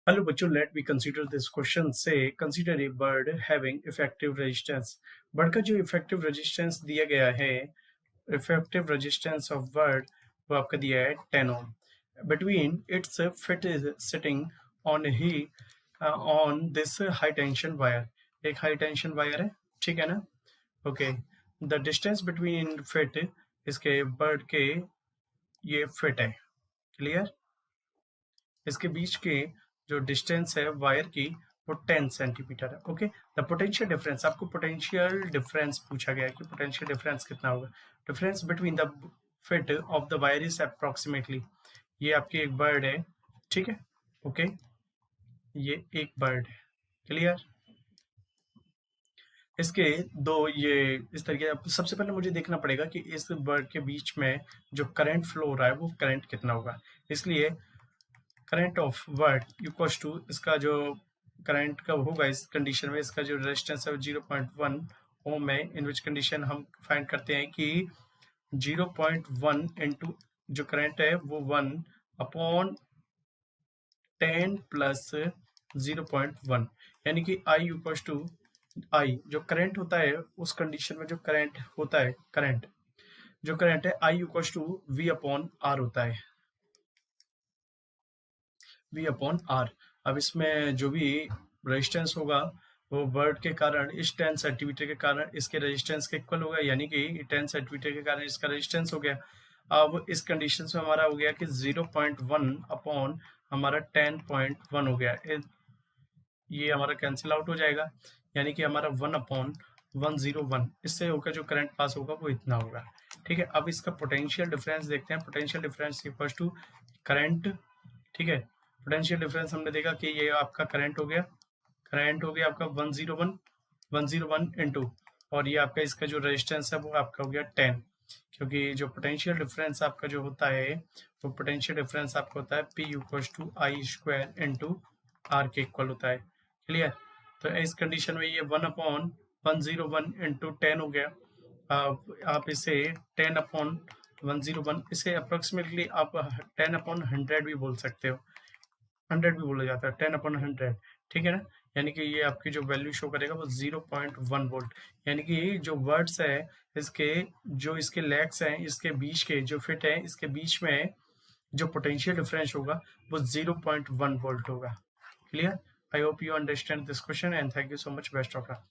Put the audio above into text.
Hello बच्चों, let me consider this question say consider a bird having effective resistance. Bird का जो effective resistance दिया गया है, इफेक्टिव रेजिस्टेंस ऑफ बर्ड वो आपका दिया है 10 ohm. Between its feet is sitting on he on this high tension wire. एक हाई टेंशन वायर है, ठीक है ना? Okay, the distance between feet, इसके बर्ड के ये फिट है, क्लियर? इसके बीच के जो डिस्टेंस है वायर की वो 10 सेंटीमीटर है। ओके, द पोटेंशियल डिफरेंस, आपको पोटेंशियल डिफरेंस पूछा गया है कि पोटेंशियल डिफरेंस कितना होगा। Difference between the fit of the wire is approximately, ये आपकी एक बर्ड है, ठीक है? ओके, ये एक बर्ड है, क्लियर? इसके दो ये इस तरीके, सबसे पहले मुझे देखना पड़ेगा कि इस बर्ड के बीच में जो करंट फ्लो हो रहा है वो करंट कितना होगा। इसलिए current of word equals to, इसका जो करंट का होगा इस कंडीशन में, इसका जो रेजिस्टेंस है 0.1 ओम है। इन विच कंडीशन हम फाइंड करते हैं कि 0.1 इंटू जो करंट है वो 1 अपॉन 10 प्लस 0.1, यानी कि आई इक्वल्स टू आई, जो करंट होता है उस कंडीशन में जो करंट होता है, करंट जो करंट है I equals to V upon R होता है, वी अपॉन आर। अब इसमें जो भी रेजिस्टेंस होगा वो वर्ड के कारण, इस 10 सेंटीमीटर के कारण इसके रेजिस्टेंस के इक्वल होगा, यानी कि 10 सेंटीमीटर के कारण इसका रेजिस्टेंस हो गया। अब इस कंडीशन में हमारा हो गया कि 0.1 अपॉन हमारा 10.1 हो गया। ये हमारा कैंसिल आउट हो जाएगा, यानी कि हमारा 1 अपॉन 101, इससे होकर जो करंट पास होगा वो इतना होगा। ठीक है, अब इसका पोटेंशियल डिफरेंस देखते हैं। Potential difference equal to current, ठीक है? पोटेंशियल डिफरेंस हमने देखा कि ये आपका करंट हो गया, करंट हो गया आपका 101 इंटू, और ये आपका इसका जो रेजिस्टेंस है वो आपका हो गया 10, क्योंकि जो पोटेंशियल डिफरेंस आपका जो होता है वो पोटेंशियल डिफरेंस आपका होता है P equals to I square into R के इक्वल होता है, क्लियर? तो इस कंडीशन में ये 1/101 इंटू 10 हो गया। आप इसे 10/101, इसे अप्रोक्सीमेटली आप 10/100 भी बोल सकते हो, 100 भी बोला जाता है, 10/100, ठीक है ना? यानी कि ये आपकी जो वैल्यू शो करेगा वो 0.1 वोल्ट, यानी कि जो वर्ड्स है इसके, जो इसके लेग्स हैं, इसके बीच के जो फिट है, इसके बीच में जो पोटेंशियल डिफरेंस होगा वो 0.1 वोल्ट होगा, clear? I hope you understand this question and thank you so much, best of luck.